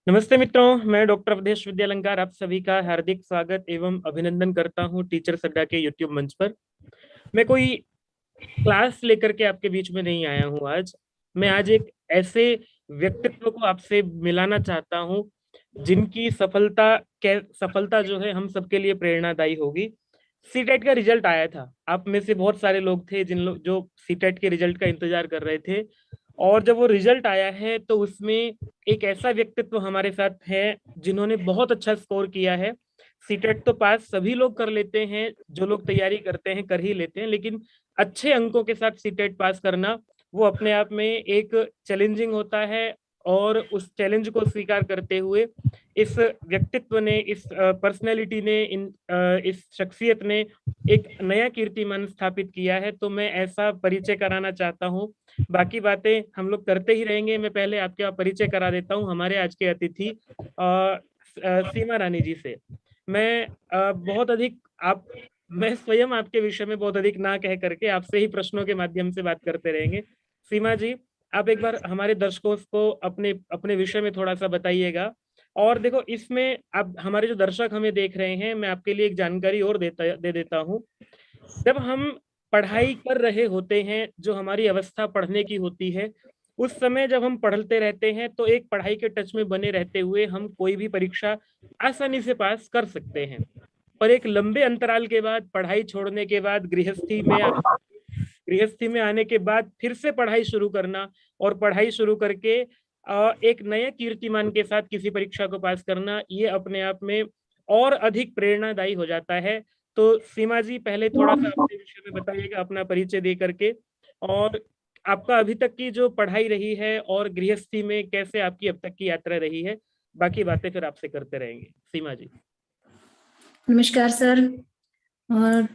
नमस्ते मित्रों, मैं डॉक्टर अवधेश विद्यालंकार आप सभी का हार्दिक स्वागत एवं अभिनंदन करता हूं टीचर्स अड्डा के यूट्यूब मंच पर। मैं कोई क्लास लेकर के आपके बीच में नहीं आया हूं। आज मैं एक ऐसे व्यक्तित्व को आपसे मिलाना चाहता हूं जिनकी सफलता जो है हम सबके लिए प्रेरणादायी होगी। सीटेट का रिजल्ट आया था। आप में से बहुत सारे लोग थे जो सीटेट के रिजल्ट का इंतजार कर रहे थे। और जब वो रिजल्ट आया है तो उसमें एक ऐसा व्यक्तित्व हमारे साथ है जिन्होंने बहुत अच्छा स्कोर किया है। सीटेट तो पास सभी लोग कर लेते हैं, जो लोग तैयारी करते हैं कर ही लेते हैं, लेकिन अच्छे अंकों के साथ सीटेट पास करना वो अपने आप में एक चैलेंजिंग होता है। और उस चैलेंज को स्वीकार करते हुए इस व्यक्तित्व ने, इस पर्सनैलिटी ने, इस शख्सियत ने एक नया कीर्तिमान स्थापित किया है। तो मैं ऐसा परिचय कराना चाहता हूँ। बाकी बातें हम लोग करते ही रहेंगे। मैं पहले आपका परिचय करा देता हूँ हमारे आज के अतिथि सीमा रानी जी से। मैं बहुत अधिक आप मैं स्वयं आपके विषय में बहुत अधिक ना कह करके आपसे ही प्रश्नों के माध्यम से बात करते रहेंगे। सीमा जी, आप एक बार हमारे दर्शकों को अपने अपने विषय में थोड़ा सा बताइएगा। और देखो, इसमें अब हमारे जो दर्शक हमें देख रहे हैं, मैं आपके लिए एक जानकारी और दे देता हूँ। जब हम पढ़ाई कर रहे होते हैं, जो हमारी अवस्था पढ़ने की होती है, उस समय जब हम पढ़ते रहते हैं तो एक पढ़ाई के टच में बने रहते हुए हम कोई भी परीक्षा आसानी से पास कर सकते हैं। पर एक लंबे अंतराल के बाद, पढ़ाई छोड़ने के बाद, गृहस्थी में आने के बाद फिर से पढ़ाई शुरू करना और पढ़ाई शुरू करके एक नए कीर्तिमान के साथ किसी परीक्षा को पास करना, ये अपने आप में और अधिक प्रेरणादायी हो जाता है। तो सीमा जी, पहले थोड़ा सा अपने विषय में बताइएगा, अपना परिचय दे करके। और आपका अभी तक की जो पढ़ाई रही है और गृहस्थी में कैसे आपकी अब तक की यात्रा रही है, बाकी बातें फिर आपसे करते रहेंगे। सीमा जी। नमस्कार सर। और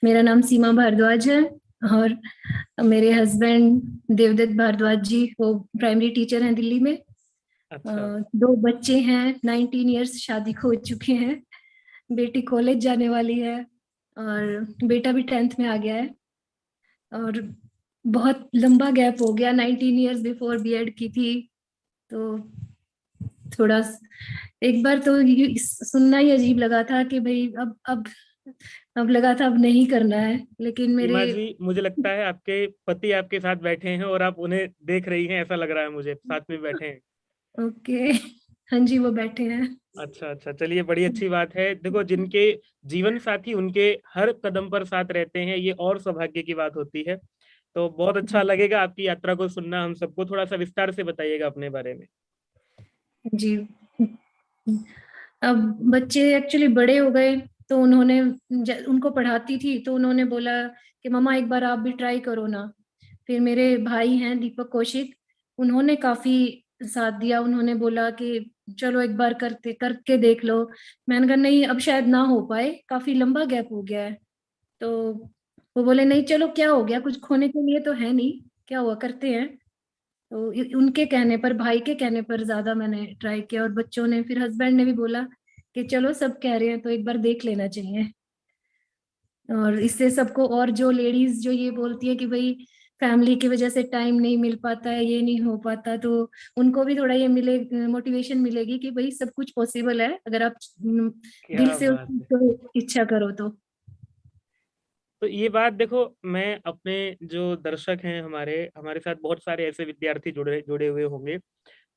मेरा नाम सीमा भारद्वाज है और मेरे हस्बैंड देवदत्त भारद्वाज जी वो प्राइमरी टीचर हैं दिल्ली में। अच्छा। दो बच्चे हैं, 19 इयर्स शादी को हो चुके हैं। बेटी कॉलेज जाने वाली है और बेटा भी 10th में आ गया है। और बहुत लंबा गैप हो गया, 19 इयर्स बिफोर बीएड की थी। तो थोड़ा एक बार तो सुनना ही अजीब लगा था कि भाई अब लगा था अब नहीं करना है, लेकिन मेरे। सीमा जी, मुझे लगता है आपके पति आपके साथ बैठे हैं और आप उन्हें देख रही हैं, ऐसा लग रहा है मुझे, साथ में बैठे हैं। ओके। हाँ जी, वो बैठे हैं। अच्छा अच्छा, चलिए, बड़ी अच्छी बात है। देखो, जिनके जीवन साथी उनके हर कदम पर साथ रहते हैं, ये और सौभाग्य की बात होती है। तो बहुत अच्छा लगेगा आपकी यात्रा को सुनना। हम सबको थोड़ा सा विस्तार से बताइएगा अपने बारे में। जी। अब बच्चे एक्चुअली बड़े हो गए, तो उन्होंने उनको पढ़ाती थी तो उन्होंने बोला कि मम्मा एक बार आप भी ट्राई करो ना। फिर मेरे भाई हैं दीपक कौशिक, उन्होंने काफी साथ दिया। उन्होंने बोला कि चलो एक बार करके देख लो। मैंने कहा नहीं, अब शायद ना हो पाए, काफी लंबा गैप हो गया है। तो वो बोले नहीं चलो, क्या हो गया, कुछ खोने के लिए तो है नहीं, क्या हुआ, करते हैं। तो उनके कहने पर, भाई के कहने पर ज्यादा मैंने ट्राई किया। और बच्चों ने, फिर हस्बैंड ने भी बोला कि चलो सब कह रहे हैं तो एक बार देख लेना चाहिए। और इससे सबको, और जो लेडीज जो ये बोलती है कि भाई फैमिली की वजह से टाइम नहीं मिल पाता है, ये नहीं हो पाता, तो उनको भी थोड़ा ये मोटिवेशन मिलेगी कि भाई सब कुछ पॉसिबल है अगर आप दिल क्या से उस बात चीज है। को इच्छा करो तो। तो ये बात देखो, मैं अपने जो दर्शक हैं, हमारे हमारे साथ बहुत सारे ऐसे विद्यार्थी जुड़े जुड़े हुए होंगे,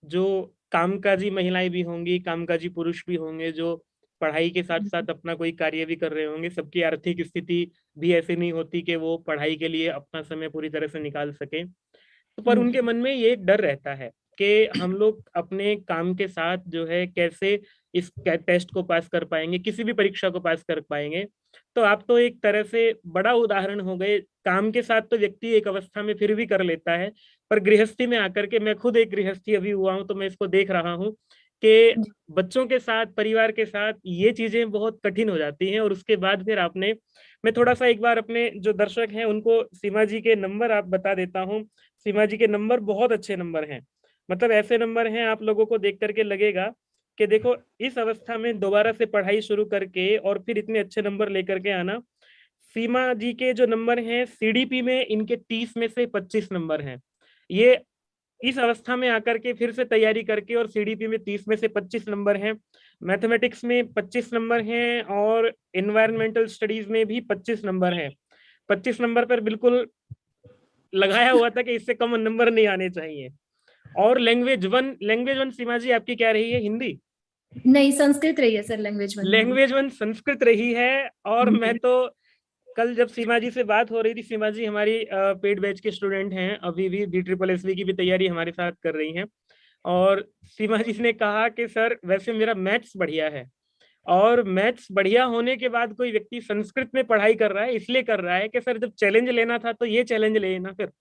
जो कामकाजी महिलाएं भी होंगी, कामकाजी पुरुष भी होंगे, जो पढ़ाई के साथ साथ अपना कोई कार्य भी कर रहे होंगे। सबकी आर्थिक स्थिति भी ऐसी नहीं होती कि वो पढ़ाई के लिए अपना समय पूरी तरह से निकाल सके। तो पर उनके मन में ये एक डर रहता है कि हम लोग अपने काम के साथ जो है कैसे इस टेस्ट को पास कर पाएंगे, किसी भी परीक्षा को पास कर पाएंगे। तो आप तो एक तरह से बड़ा उदाहरण हो गए। काम के साथ तो व्यक्ति एक अवस्था में फिर भी कर लेता है, पर गृहस्थी में आकर के, मैं खुद एक गृहस्थी अभी हुआ हूं तो मैं इसको देख रहा हूँ कि बच्चों के साथ, परिवार के साथ ये चीजें बहुत कठिन हो जाती हैं। और उसके बाद फिर आपने, मैं थोड़ा सा एक बार अपने जो दर्शक हैं उनको सीमा जी के नंबर आप बता देता हूँ। सीमा जी के नंबर बहुत अच्छे नंबर हैं। मतलब ऐसे नंबर हैं, आप लोगों को देख करके लगेगा कि देखो, इस अवस्था में दोबारा से पढ़ाई शुरू करके और फिर इतने अच्छे नंबर लेकर के आना। सीमा जी के जो नंबर हैं, सीडीपी में इनके 30 में से 25 नंबर हैं। ये इस अवस्था में आकर के फिर से तैयारी करके, और सीडीपी में 30 में से 25 नंबर हैं, मैथमेटिक्स में 25 नंबर हैं, और एनवायरमेंटल स्टडीज में भी 25 नंबर हैं। 25 नंबर पर बिल्कुल लगाया हुआ था कि इससे कम नंबर नहीं आने चाहिए। और लैंग्वेज वन सीमा जी आपकी क्या रही है? हिंदी? नहीं, संस्कृत रही है सर, लैंग्वेज 1 मेरी। लैंग्वेज वन संस्कृत रही है। और मैं जी। तो कल जब सीमा जी से बात हो रही थी, सीमा जी हमारी पेड बैच के स्टूडेंट हैं, अभी भी DSSS की भी तैयारी हमारे साथ कर रही हैं। और सीमा जी ने कहा कि सर वैसे मेरा मैथ्स बढ़िया है, और मैथ्स बढ़िया होने के बाद कोई व्यक्ति संस्कृत में पढ़ाई कर रहा है, इसलिए कर रहा है कि सर जब चैलेंज लेना था तो ये चैलेंज लेना, फिर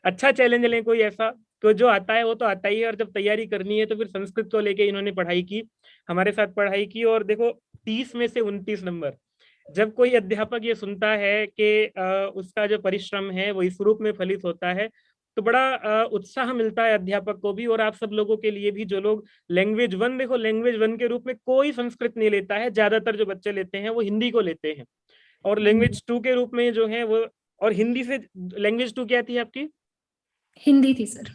अच्छा चैलेंज लें कोई ऐसा, तो जो आता है वो तो आता ही है, और जब तैयारी करनी है तो फिर संस्कृत को लेके इन्होंने पढ़ाई की, हमारे साथ पढ़ाई की। और देखो 30 में से 29 नंबर, जब कोई अध्यापक ये सुनता है कि उसका जो परिश्रम है वो इस रूप में फलित होता है, तो बड़ा उत्साह मिलता है अध्यापक को भी, और आप सब लोगों के लिए भी, जो लोग लैंग्वेज वन, देखो लैंग्वेज वन के रूप में कोई संस्कृत नहीं लेता है, ज्यादातर जो बच्चे लेते हैं वो हिंदी को लेते हैं, और लैंग्वेज टू के रूप में जो है वो, और हिंदी से लैंग्वेज टू क्या थी आपकी? हिंदी थी सर।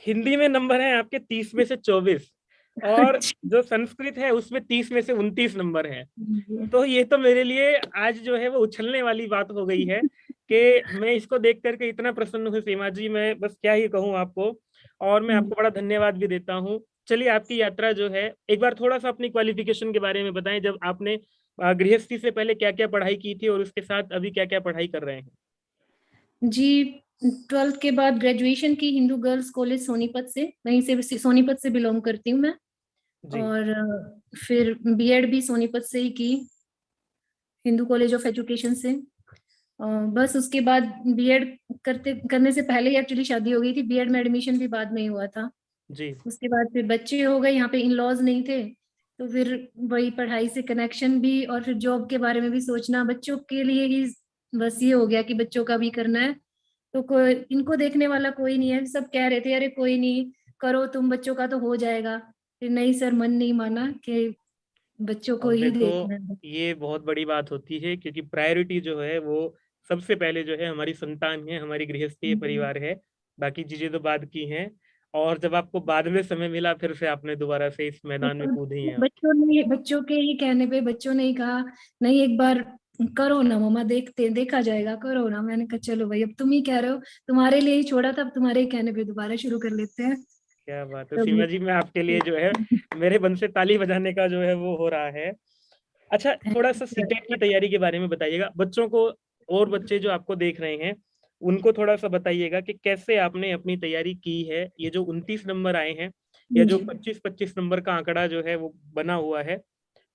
हिंदी में नंबर है आपके 30 में से 24, और जो संस्कृत है उसमें 30 में से 29 नंबर है। तो ये तो मेरे लिए आज जो है वो उछलने वाली बात हो गई है, कि मैं इसको देख करके इतना प्रसन्न हूँ सीमा जी, मैं बस क्या ही कहूँ आपको। और मैं आपको बड़ा धन्यवाद भी देता हूँ। चलिए, आपकी यात्रा जो है, एक बार थोड़ा सा अपनी क्वालिफिकेशन के बारे में बताएं, जब आपने गृहस्थी से पहले क्या क्या पढ़ाई की थी, और उसके साथ अभी क्या क्या पढ़ाई कर रहे हैं? जी, 12th के बाद ग्रेजुएशन की हिंदू गर्ल्स कॉलेज सोनीपत से, वहीं से सोनीपत से बिलोंग करती हूँ मैं। जी और फिर बीएड भी सोनीपत से ही की, हिंदू कॉलेज ऑफ एजुकेशन से। बस उसके बाद बीएड करने से पहले ही एक्चुअली शादी हो गई थी, बीएड में एडमिशन भी बाद में ही हुआ था। जी। उसके बाद फिर बच्चे हो गए, यहाँ पे इन लॉज नहीं थे, तो फिर वही पढ़ाई से कनेक्शन भी, और फिर जॉब के बारे में भी सोचना, बच्चों के लिए ही बस ये हो गया कि बच्चों का भी करना है। तो कोई इनको देखने वाला कोई नहीं है, सब कह रहे थे अरे कोई नहीं, करो तुम, बच्चों का तो हो जाएगा। फिर नहीं सर, मन नहीं माना कि बच्चों को अब ही देखो, देखना है। ये बहुत बड़ी बात होती है, क्योंकि प्रायोरिटी जो है वो सबसे पहले जो है हमारी संतान है, हमारी गृहस्थी है, परिवार है, बाकी चीजें तो बाद की हैं। और जब आपको बाद में समय मिला, फिर से आपने दोबारा से इस मैदान में कूदे हैं आप। बच्चों के ही कहने पे बच्चों ने ही कहा नहीं, एक बार करो ना मम्मा, देखा जाएगा, करो ना। मैंने कहा चलो भाई, अब तुम ही कह रहे हो, तुम्हारे लिए ही छोड़ा था, अब तुम्हारे ही कहने पे दोबारा शुरू कर लेते हैं। क्या बात है तो सीमा जी, मैं आपके लिए जो है, मेरे मन से ताली बजाने का जो है वो हो रहा है। अच्छा, थोड़ा सा सीटेट की तैयारी के बारे में बताइएगा बच्चों को, और बच्चे जो आपको देख रहे हैं उनको थोड़ा सा बताइएगा कि कैसे आपने अपनी तैयारी की है। ये जो 29 नंबर आए हैं, या जो जी 25-25 नंबर का आंकड़ा जो है वो बना हुआ है,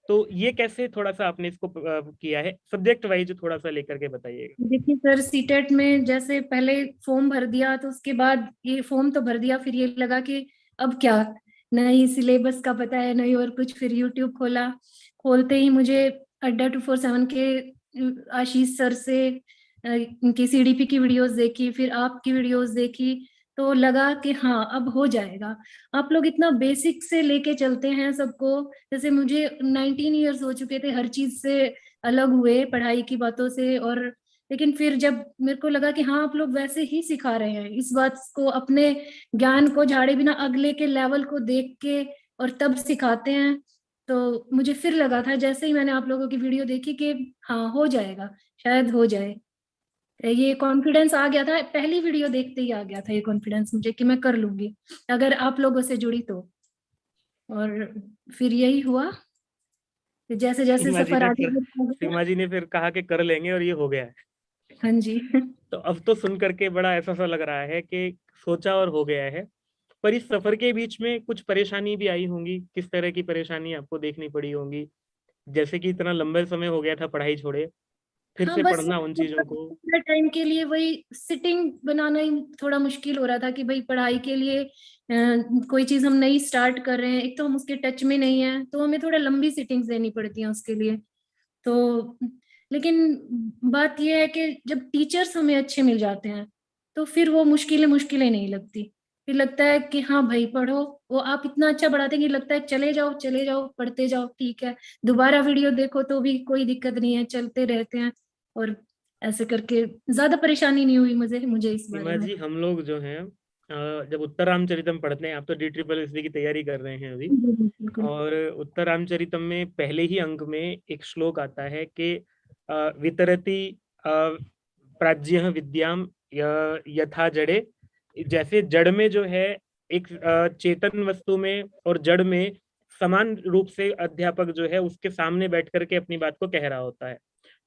तो ये कैसे थोड़ा सा आपने इसको किया है, सब्जेक्ट वाइज थोड़ा सा लेकर के बताइएगा। देखिए सर, सीटेट में जैसे पहले फॉर्म भर दिया, तो उसके बाद ये फॉर्म तो भर दिया, फिर ये लगा कि अब क्या, नहीं सिलेबस का पता है नहीं और कुछ। फिर यूट्यूब खोला, खोलते ही मुझे अड्डा 247 के आशीष सर से इनकी सीडीपी की वीडियोस देखी, फिर आपकी वीडियोस देखी, तो लगा कि हाँ अब हो जाएगा। आप लोग इतना बेसिक से लेके चलते हैं सबको, जैसे मुझे 19 ईयर्स हो चुके थे हर चीज से अलग हुए, पढ़ाई की बातों से। और लेकिन फिर जब मेरे को लगा कि हाँ आप लोग वैसे ही सिखा रहे हैं, इस बात को, अपने ज्ञान को झाड़े बिना अगले के लेवल को देख के और तब सिखाते हैं, तो मुझे फिर लगा था जैसे ही मैंने आप लोगों की वीडियो देखी कि हाँ हो जाएगा, शायद हो जाए। ये कॉन्फिडेंस आ गया था, पहली वीडियो देखते ही आ गया था ये कॉन्फिडेंस मुझे कि मैं कर लूंगी अगर आप लोगों से जुड़ी तो। और फिर यही हुआ, जैसे जैसे सीमा जी सफर ने आगे फिर बढ़ता गया। सीमा जी ने फिर कहा कि कर लेंगे, और ये हो गया है। हाँ जी। तो अब तो सुन करके बड़ा ऐसा सा लग रहा है कि सोचा और हो गया है। पर इस सफर के बीच में कुछ परेशानी भी आई होंगी, किस तरह की परेशानी आपको देखनी पड़ी होंगी? जैसे कि इतना लंबे समय हो गया था पढ़ाई छोड़े, फिर हाँ से बस पढ़ना उन चीजों को। टाइम के लिए वही सिटिंग बनाना ही थोड़ा मुश्किल हो रहा था कि भाई पढ़ाई के लिए कोई चीज हम नई स्टार्ट कर रहे हैं, एक तो हम उसके टच में नहीं है, तो हमें थोड़ा लंबी सिटिंग्स देनी पड़ती हैं उसके लिए। तो लेकिन बात यह है कि जब टीचर्स हमें अच्छे मिल जाते हैं, तो फिर वो मुश्किलें मुश्किलें नहीं लगती। फिर लगता है कि हाँ भाई पढ़ो, वो आप इतना अच्छा पढ़ाते हैं कि लगता है चले जाओ पढ़ते जाओ, ठीक है, दोबारा वीडियो देखो तो भी कोई दिक्कत नहीं है, चलते रहते हैं। और ऐसे करके ज्यादा परेशानी नहीं हुई मुझे मुझे इस बारे सीमा में। जी, हम लोग जो हैं जब उत्तर रामचरितम पढ़ते हैं, आप तो DSSB की तैयारी कर रहे हैं अभी, बिल्कुल। और उत्तर रामचरितम में पहले ही अंक में एक श्लोक आता है कि वितरति प्राज्ञः विद्याम यथा जड़े। जैसे जड़ में जो है एक चेतन वस्तु में और जड़ में समान रूप से अध्यापक जो है उसके सामने बैठ करके अपनी बात को कह रहा होता है।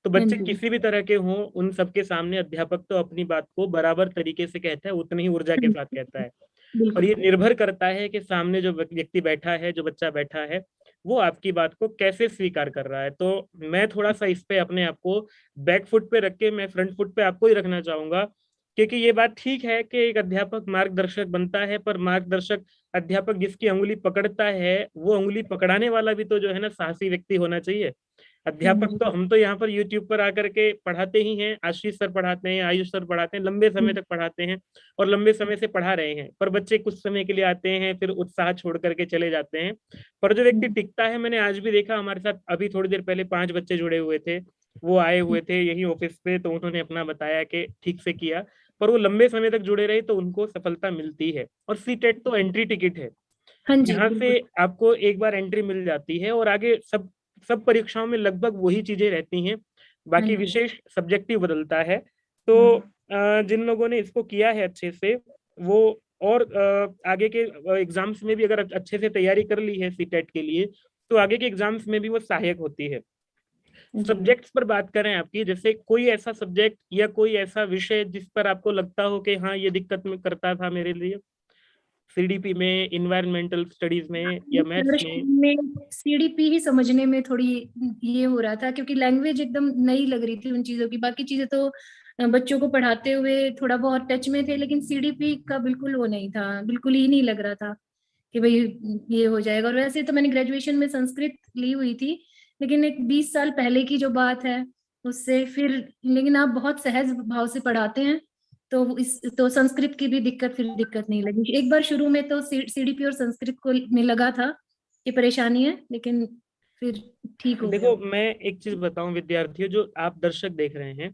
तो हाँ बच्चे जी। किसी भी तरह के हों, उन सबके सामने अध्यापक तो अपनी बात को बराबर तरीके से कहता है, उतनी ही ऊर्जा के साथ कहता है। और बिल्कुल। ये निर्भर करता है कि सामने जो व्यक्ति बैठा है, जो बच्चा बैठा है, वो आपकी बात को कैसे स्वीकार कर रहा है। तो मैं थोड़ा सा इस पे अपने आप को बैक फुट पे रख के मैं फ्रंट फुट पे आपको ही रखना चाहूंगा, क्योंकि ये बात ठीक है कि एक अध्यापक मार्गदर्शक बनता है, पर मार्गदर्शक अध्यापक जिसकी अंगुली पकड़ता है, वो अंगुली पकड़ाने वाला भी तो जो है ना साहसी व्यक्ति होना चाहिए। हाँ अध्यापक जी। तो हम तो यहाँ पर यूट्यूब पर आकर के पढ़ाते ही हैं, आशीष सर पढ़ाते हैं, आयुष सर पढ़ाते हैं, लंबे समय तक पढ़ाते हैं और लंबे समय से पढ़ा रहे हैं, पर बच्चे कुछ समय के लिए आते हैं, फिर उत्साह छोड़ करके चले जाते हैं। पर जो व्यक्ति टिकता है, मैंने आज भी देखा हमारे साथ अभी थोड़ी देर पहले 5 बच्चे जुड़े हुए थे, वो आए हुए थे यही ऑफिस पे, तो उन्होंने अपना बताया कि ठीक से किया, पर वो लंबे समय तक जुड़े रहे तो उनको सफलता मिलती है। और सीटेट तो एंट्री टिकट है, हाँ जी। यहाँ से बिल्कुल। आपको एक बार एंट्री मिल जाती है और आगे सब सब परीक्षाओं में लगभग वही चीजें रहती हैं, हाँ बाकी जी। विशेष सब्जेक्टिव बदलता है। तो जिन लोगों ने इसको किया है अच्छे से, वो और आगे के एग्जाम्स में भी अगर अच्छे से तैयारी कर ली है सीटेट के लिए, तो आगे के एग्जाम्स में भी वो सहायक होती है। जी। सब्जेक्ट्स पर बात करें आपकी, जैसे कोई ऐसा सब्जेक्ट या कोई ऐसा विषय जिस पर आपको लगता हो कि हाँ ये दिक्कत में करता था मेरे लिए, CDP में, इन्वायरमेंटल स्टडीज में या मैथ्स में? में सीडीपी ही समझने में थोड़ी ये हो रहा था, क्योंकि लैंग्वेज एकदम नई लग रही थी उन चीजों की। बाकी चीजें तो बच्चों को पढ़ाते हुए थोड़ा बहुत टच में थे, लेकिन सीडीपी का बिल्कुल वो नहीं था, बिल्कुल ही नहीं लग रहा था कि भाई ये हो जाएगा। और वैसे तो मैंने ग्रेजुएशन में संस्कृत ली हुई थी, लेकिन एक 20 साल पहले की जो बात है उससे फिर, लेकिन आप बहुत सहज भाव से पढ़ाते हैं, तो इस तो संस्कृत की भी दिक्कत नहीं लगी। एक बार शुरू में तो सीडीपी और संस्कृत को में लगा था कि परेशानी है, लेकिन फिर ठीक हो गया। देखो, मैं एक चीज बताऊं विद्यार्थियों, जो आप दर्शक देख रहे हैं,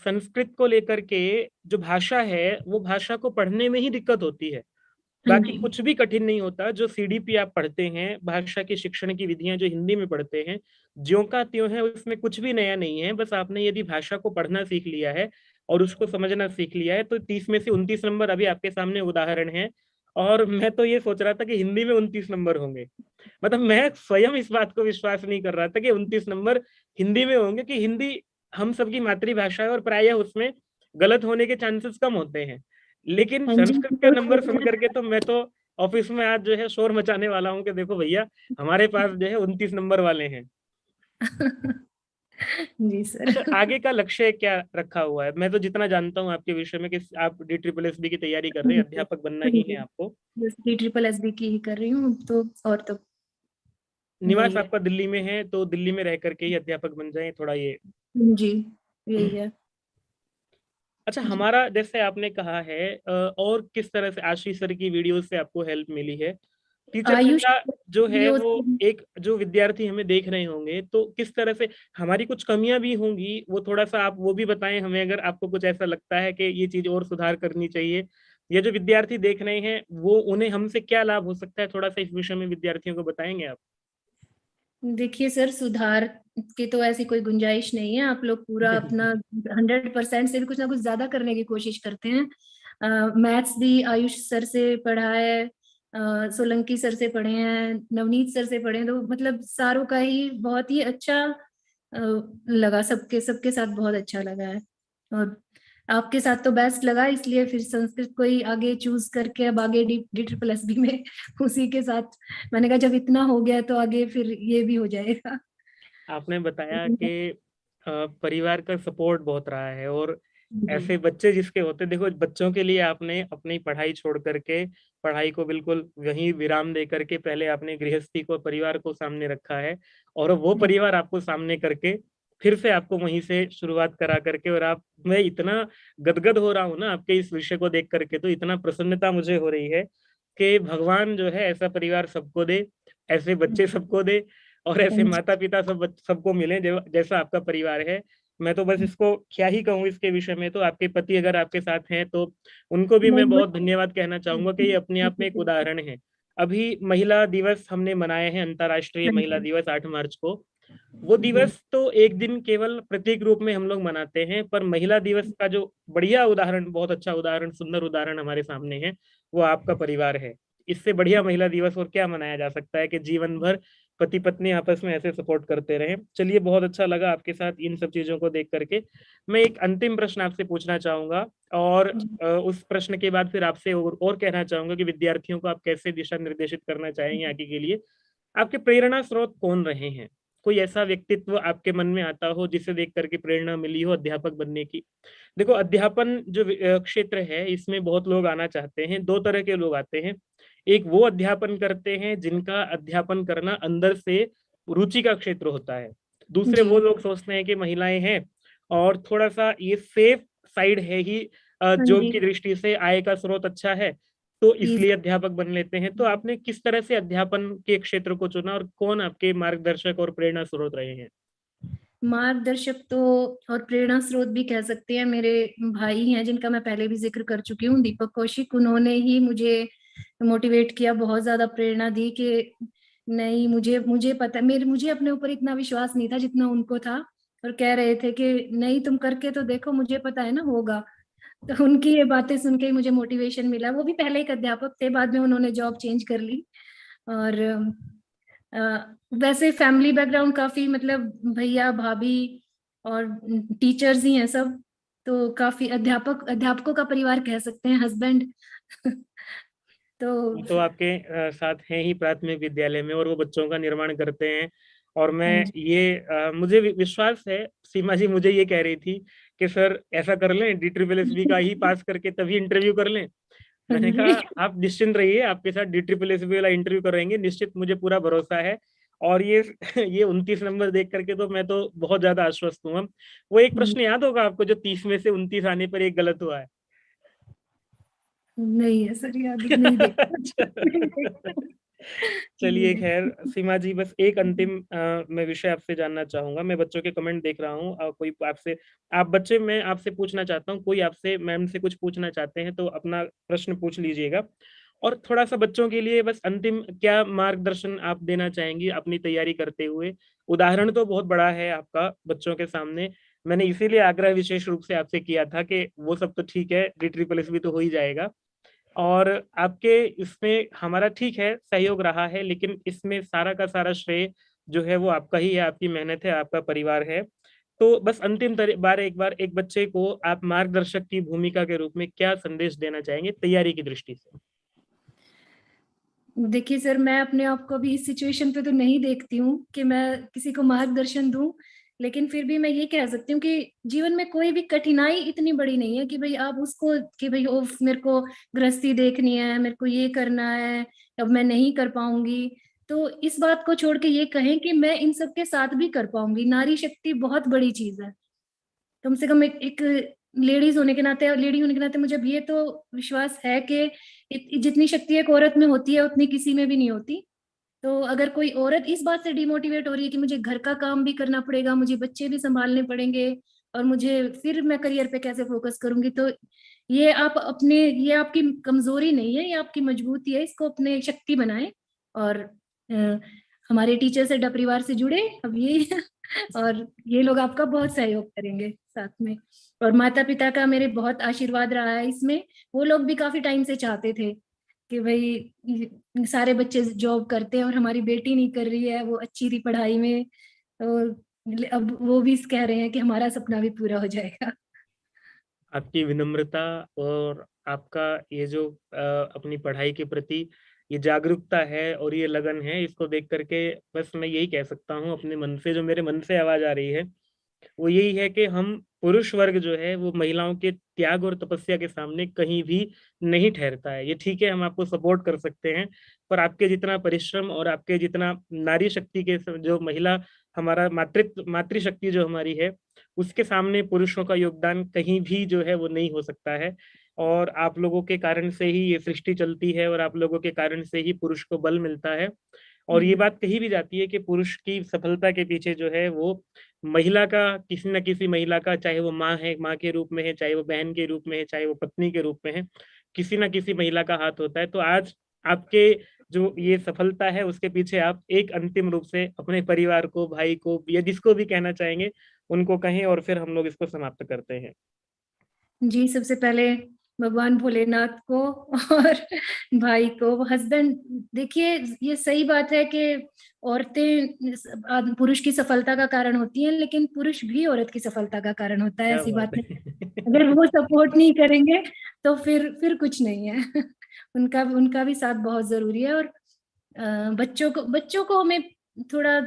संस्कृत को लेकर के जो भाषा है, वो भाषा को पढ़ने में ही दिक्कत होती है, हाँ बाकी जी। कुछ भी कठिन नहीं होता। जो CDP आप पढ़ते हैं, भाषा की शिक्षण की विधियां जो हिंदी में पढ़ते हैं, ज्यों का त्यों है, उसमें कुछ भी नया नहीं है। बस आपने यदि भाषा को पढ़ना सीख लिया है और उसको समझना सीख लिया है, तो 30 में से 29 नंबर अभी आपके सामने उदाहरण है। और मैं तो ये सोच रहा था कि हिंदी में 29 नंबर होंगे, मतलब मैं स्वयं इस बात को विश्वास नहीं कर रहा था कि 29 नंबर हिंदी में होंगे, कि हिंदी हम सबकी मातृभाषा है और प्रायः उसमें गलत होने के चांसेस कम होते हैं। लेकिन हाँ जी। संस्कृत के नंबर सुन करके तो मैं तो ऑफिस में आज जो है शोर मचाने वाला हूँ कि देखो भैया, हमारे पास जो है 29 नंबर वाले हैं। जी सर। अच्छा, आगे का लक्ष्य क्या रखा हुआ है? मैं तो जितना जानता हूँ आपके विषय में कि आप DSSB की तैयारी कर रहे हैं, अध्यापक बनना हाँ ही है जी। आपको। बस DSSB की ही कर रही हूँ तो, और तो निवास यही है। आपका दिल्ली में है, तो दिल्ली में रह करके ही अध्यापक बन जाए थोड़ा ये। जी, यही है। अच्छा, जी। हमारा जैसे आपने कहा है, और किस तरह से आशीष सर की वीडियो से आपको हेल्प मिली है? टीचर आयुष सट्टा जो है वीडियोस। वो, एक जो विद्यार्थी हमें देख रहे होंगे, तो किस तरह से हमारी कुछ कमियां भी होंगी, वो थोड़ा सा आप वो भी बताएं हमें, अगर आपको कुछ ऐसा लगता है कि ये चीज और सुधार करनी चाहिए, या जो विद्यार्थी देख रहे हैं वो, उन्हें हमसे क्या लाभ हो सकता है, थोड़ा सा इस विषय में विद्यार्थियों को बताएंगे आप? देखिए सर, सुधार की तो ऐसी कोई गुंजाइश नहीं है। आप लोग पूरा अपना 100% से भी कुछ ना कुछ ज्यादा करने की कोशिश करते हैं। मैथ्स भी आयुष सर से पढ़ा है, सोलंकी सर से पढ़े हैं, नवनीत सर से पढ़े हैं, तो मतलब सारों का ही बहुत ही अच्छा लगा। सबके सबके साथ बहुत अच्छा लगा है। और आपके साथ तो बेस्ट लगा, इसलिए फिर संस्कृत को ही आगे चूज करके अब आगे DSSB में उसी के साथ मैंने कहा जब इतना हो गया तो आगे फिर ये भी हो जाएगा। आपने बताया कि परिवार का सपोर्ट बहुत रहा है, और जी। ऐसे बच्चे जिसके होते, देखो बच्चों के लिए आपने अपनी पढ़ाई छोड़ करके, पढ़ाई को बिल्कुल वहीं विराम दे करके पहले आपने गृहस्थी को, परिवार को सामने रखा है, और वो परिवार आपको सामने करके फिर से आपको वहीं से शुरुआत करा करके, और आप, मैं इतना गदगद हो रहा हूँ ना आपके इस विषय को देख करके, तो इतना प्रसन्नता मुझे हो रही है कि भगवान जो है ऐसा परिवार सबको दे, ऐसे बच्चे सबको दे, और ऐसे माता पिता सबको मिले जैसा आपका परिवार है। मैं तो बस इसको क्या ही कहूँ इसके विषय में। तो आपके पति अगर आपके साथ हैं तो उनको भी नहीं मैं बहुत धन्यवाद कहना चाहूंगा कि ये अपने आप में एक मुझे उदाहरण है। अभी महिला दिवस हमने मनाए हैं, अंतर्राष्ट्रीय हाँ महिला जी दिवस 8 मार्च को। वो जी दिवस तो एक दिन केवल प्रतीक रूप में हम लोग मनाते हैं, पर महिला दिवस का जो बढ़िया उदाहरण, बहुत अच्छा उदाहरण, सुंदर उदाहरण हमारे सामने है, वो आपका परिवार है। इससे बढ़िया महिला दिवस और क्या मनाया जा सकता है कि जीवन भर पति पत्नी आपस में ऐसे सपोर्ट करते रहें। चलिए, बहुत अच्छा लगा आपके साथ इन सब चीजों को देख करके। मैं एक अंतिम प्रश्न आपसे पूछना चाहूंगा, और जी उस प्रश्न के बाद फिर आपसे और कहना चाहूंगा कि विद्यार्थियों को आप कैसे दिशा निर्देशित करना चाहेंगे आगे के लिए। आपके प्रेरणा स्रोत कौन रहे हैं? कोई ऐसा व्यक्तित्व आपके मन में आता हो जिसे देख करके प्रेरणा मिली हो अध्यापक बनने की? देखो, अध्यापन जो क्षेत्र है, इसमें बहुत लोग आना चाहते हैं। दो तरह के लोग आते हैं। एक वो अध्यापन करते हैं जिनका अध्यापन करना अंदर से रुचि का क्षेत्र होता है। दूसरे जी वो लोग सोचते हैं कि महिलाएं हैं और थोड़ा सा ये सेफ साइड है ही, हाँ जॉब जी की दृष्टि से आय का स्रोत अच्छा है, तो जी इसलिए अध्यापक बन लेते हैं। तो आपने किस तरह से अध्यापन के क्षेत्र को चुना और कौन आपके मार्गदर्शक और प्रेरणा स्रोत रहे हैं? मार्गदर्शक तो और प्रेरणा स्रोत भी कह सकते हैं, मेरे भाई हैं जिनका मैं पहले भी जिक्र कर चुकी हूँ, दीपक कौशिक। उन्होंने ही मुझे मोटिवेट किया, बहुत ज्यादा प्रेरणा दी कि नहीं, मुझे मुझे पता, मेरे मुझे अपने ऊपर इतना विश्वास नहीं था जितना उनको था। और कह रहे थे कि नहीं, तुम करके तो देखो, मुझे पता है ना होगा। तो उनकी ये बातें सुन के ही मुझे मोटिवेशन मिला। वो भी पहले एक अध्यापक थे, बाद में उन्होंने जॉब चेंज कर ली। और अ, वैसे फैमिली बैकग्राउंड काफी, मतलब भैया भाभी और टीचर्स ही हैं सब। तो काफी अध्यापकों का परिवार कह सकते हैं, हस्बैंड। तो वो तो आपके साथ हैं ही प्राथमिक विद्यालय में, और वो बच्चों का निर्माण करते हैं। और हाँ मैं जी ये मुझे विश्वास है, सीमा जी मुझे ये कह रही थी कि सर ऐसा कर लें, DSSB का ही पास करके तभी इंटरव्यू कर लें। हाँ मैंने जी कहा आप निश्चिंत रहिए, आपके साथ DSSB वाला इंटरव्यू करेंगे निश्चित, मुझे पूरा भरोसा है। और ये ये 29 नंबर देख करके तो मैं तो बहुत ज्यादा आश्वस्त हूँ। हम वो एक प्रश्न याद होगा आपको जो 30 में से 29 आने पर एक गलत हुआ है? नहीं है सर, याद नहीं देखा। नहीं देखा। नहीं चलिए, खैर देखा। सीमा जी, बस एक अंतिम मैं विषय आपसे जानना चाहूंगा। मैं बच्चों के कमेंट देख रहा हूँ, कोई आपसे, आप बच्चे, मैं आपसे पूछना चाहता हूँ, कोई आपसे मैम से कुछ पूछना चाहते हैं तो अपना प्रश्न पूछ लीजिएगा। और थोड़ा सा बच्चों के लिए बस अंतिम क्या मार्गदर्शन आप देना चाहेंगी अपनी तैयारी करते हुए? उदाहरण तो बहुत बड़ा है आपका बच्चों के सामने। मैंने इसीलिए आग्रह विशेष रूप से आपसे किया था कि वो सब तो ठीक है, DSSB तो हो ही जाएगा। और आपके इसमें हमारा ठीक है सहयोग रहा है, लेकिन इसमें सारा का सारा श्रेय जो है वो आपका ही है, आपकी मेहनत है, आपका परिवार है। तो बस अंतिम बार एक बार एक बच्चे को आप मार्गदर्शक की भूमिका के रूप में क्या संदेश देना चाहेंगे तैयारी की दृष्टि से? देखिए सर, मैं अपने आप को भी इस सिचुएशन पे तो नहीं देखती हूँ कि मैं किसी को मार्गदर्शन दूं। लेकिन फिर भी मैं ये कह सकती हूँ कि जीवन में कोई भी कठिनाई इतनी बड़ी नहीं है कि भाई आप उसको, कि भाई ओ मेरे को गृहस्थी देखनी है, मेरे को ये करना है, अब मैं नहीं कर पाऊंगी। तो इस बात को छोड़ के ये कहें कि मैं इन सब के साथ भी कर पाऊंगी। नारी शक्ति बहुत बड़ी चीज है। कम से कम एक लेडीज होने के नाते, लेडी होने के नाते मुझे अब ये तो विश्वास है कि जितनी शक्ति एक औरत में होती है उतनी किसी में भी नहीं होती। तो अगर कोई औरत इस बात से डिमोटिवेट हो रही है कि मुझे घर का काम भी करना पड़ेगा, मुझे बच्चे भी संभालने पड़ेंगे, और मुझे फिर मैं करियर पे कैसे फोकस करूंगी, तो ये आप अपने, ये आपकी कमजोरी नहीं है, ये आपकी मजबूती है। इसको अपने शक्ति बनाएं। और अ, हमारे टीचर से परिवार से जुड़े अब ये और ये लोग आपका बहुत सहयोग करेंगे साथ में। और माता पिता का मेरे बहुत आशीर्वाद रहा है इसमें। वो लोग भी काफी टाइम से चाहते थे कि भाई सारे बच्चे जॉब करते हैं और हमारी बेटी नहीं कर रही है, वो अच्छी थी पढ़ाई में। तो अब वो भी कह रहे हैं कि हमारा सपना भी पूरा हो जाएगा। आपकी विनम्रता और आपका ये जो अपनी पढ़ाई के प्रति ये जागरूकता है और ये लगन है, इसको देख करके बस मैं यही कह सकता हूँ अपने मन से, जो मेरे मन से आवाज आ रही है वो यही है कि हम पुरुष वर्ग जो है वो महिलाओं के त्याग और तपस्या के सामने कहीं भी नहीं ठहरता है। ये ठीक है, हम आपको सपोर्ट कर सकते हैं, पर आपके जितना परिश्रम और आपके जितना नारी शक्ति के जो महिला, हमारा मातृशक्ति जो हमारी है, उसके सामने पुरुषों का योगदान कहीं भी जो है वो नहीं हो सकता है। और आप लोगों के कारण से ही ये सृष्टि चलती है, और आप लोगों के कारण से ही पुरुष को बल मिलता है। और ये बात कही भी जाती है कि पुरुष की सफलता के पीछे जो है वो महिला का, किसी न किसी महिला का, चाहे वो माँ है, माँ के रूप में है, चाहे वो बहन के रूप में है, चाहे वो पत्नी के रूप में है, किसी न किसी महिला का हाथ होता है। तो आज आपके जो ये सफलता है उसके पीछे आप एक अंतिम रूप से अपने परिवार को, भाई को, या जिसको भी कहना चाहेंगे उनको कहें, और फिर हम लोग इसको समाप्त करते हैं। जी, सबसे पहले भगवान भोलेनाथ को और भाई को, हस्बैंड, देखिए ये सही बात है कि औरतें पुरुष की सफलता का कारण होती हैं, लेकिन पुरुष भी औरत की सफलता का कारण होता है, क्या ऐसी बात बात नहीं। है। अगर वो सपोर्ट नहीं करेंगे तो फिर कुछ नहीं है। उनका उनका भी साथ बहुत जरूरी है। और बच्चों को हमें थोड़ा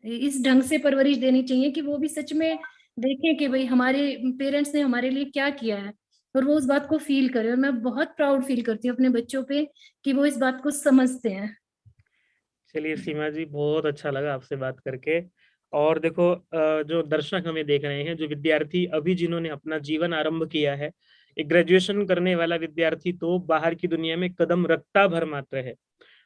इस ढंग से परवरिश देनी चाहिए कि वो भी सच में देखें कि भाई हमारे पेरेंट्स ने हमारे लिए क्या किया है, और वो उस बात को फील करें। और मैं बहुत प्राउड फील करती हूँ अपने बच्चों पे कि वो इस बात को समझते हैं। चलिए सीमा जी, बहुत अच्छा लगा आपसे बात करके। और देखो, जो दर्शक हमें देख रहे हैं, जो विद्यार्थी अभी जिन्होंने अपना जीवन आरंभ किया है, एक ग्रेजुएशन करने वाला विद्यार्थी तो बाहर की दुनिया में कदम रखता भर मात्र है,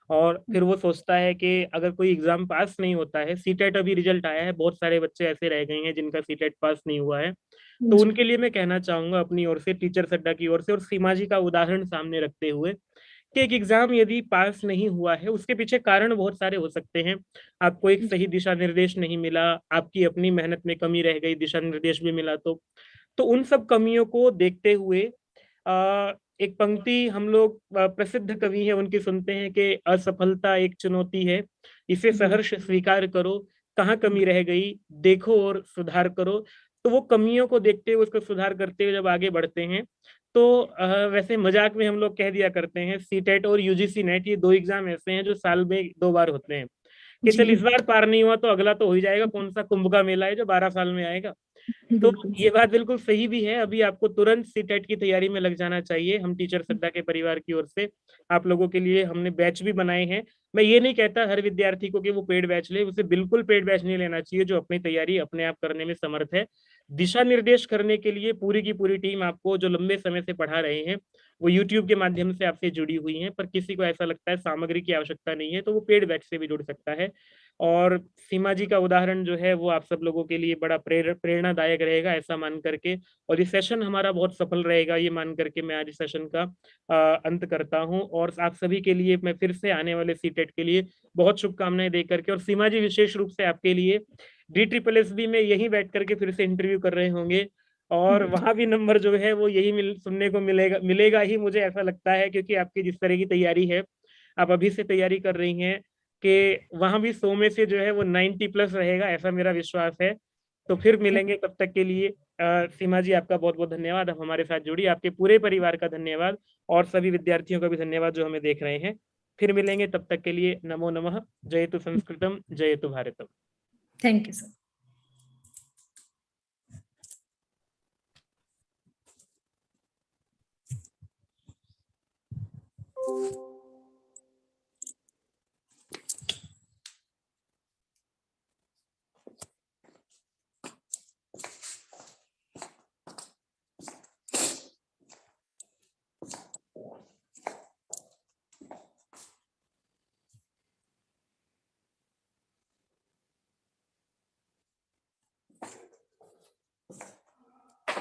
और फिर वो सोचता है कि अगर कोई एग्जाम पास नहीं होता है, सीटेट अभी रिजल्ट आया है, बहुत सारे बच्चे ऐसे रह गए हैं जिनका सीटेट पास नहीं हुआ है, तो जी उनके लिए मैं कहना चाहूंगा अपनी ओर से, टीचर सड्डा की ओर से और सीमा जी का उदाहरण सामने रखते हुए, कि एक एग्जाम यदि पास नहीं हुआ है उसके पीछे कारण बहुत सारे हो सकते हैं। आपको एक सही दिशा निर्देश नहीं मिला, आपकी अपनी मेहनत में कमी रह गई, दिशा निर्देश भी मिला तो उन सब कमियों को देखते हुए एक पंक्ति हम लोग, प्रसिद्ध कवि है उनकी, सुनते हैं कि असफलता एक चुनौती है, इसे जी सहर्ष स्वीकार करो, कहाँ कमी रह गई देखो और सुधार करो। तो वो कमियों को देखते हुए उसको सुधार करते हुए जब आगे बढ़ते हैं तो वैसे मजाक में हम लोग कह दिया करते हैं, सीटेट और यूजीसी नेट ये दो एग्जाम ऐसे हैं जो साल में 2 बार होते हैं, कि चल इस जी बार पार नहीं हुआ तो अगला तो हो ही जाएगा, कौन सा कुंभ का मेला है जो 12 साल में आएगा। तो बिल्कुल ये बात बिल्कुल सही भी है, अभी आपको तुरंत सीटेट की तैयारी में लग जाना चाहिए। हम टीचर सड्डा के परिवार की ओर से आप लोगों के लिए हमने बैच भी बनाए हैं। मैं ये नहीं कहता हर विद्यार्थी को कि वो पेड बैच ले, उसे बिल्कुल पेड बैच नहीं लेना चाहिए जो अपनी तैयारी अपने आप करने में समर्थ है। दिशा निर्देश करने के लिए पूरी की पूरी टीम आपको जो लंबे समय से पढ़ा रहे हैं वो यूट्यूब के माध्यम से आपसे जुड़ी हुई हैं, पर किसी को ऐसा लगता है सामग्री की आवश्यकता नहीं है तो वो पेड बैच से भी जुड़ सकता है। और सीमा जी का उदाहरण जो है वो आप सब लोगों के लिए बड़ा प्रेरणादायक रहेगा ऐसा मान करके, और ये सेशन हमारा बहुत सफल रहेगा ये मान करके मैं आज इस सेशन का अंत करता हूं। और आप सभी के लिए मैं फिर से आने वाले सीटेट के लिए बहुत शुभकामनाएं दे करके, और सीमा जी विशेष रूप से आपके लिए DSSB में यहीं बैठ करके फिर से इंटरव्यू कर रहे होंगे, और वहां भी नंबर जो है वो यही सुनने को मिलेगा मिलेगा ही, मुझे ऐसा लगता है, क्योंकि आपकी जिस तरह की तैयारी है, आप अभी से तैयारी कर रही हैं, कि वहां भी 100 में से जो है वो 90+ रहेगा, ऐसा मेरा विश्वास है। तो फिर मिलेंगे, तब तक के लिए सीमा जी आपका बहुत बहुत धन्यवाद, आप हमारे साथ जुड़ी, आपके पूरे परिवार का धन्यवाद, और सभी विद्यार्थियों का भी धन्यवाद जो हमें देख रहे हैं। फिर मिलेंगे, तब तक के लिए नमो नमः। जयतु संस्कृतम, जयतु भारतम। Thank you sir.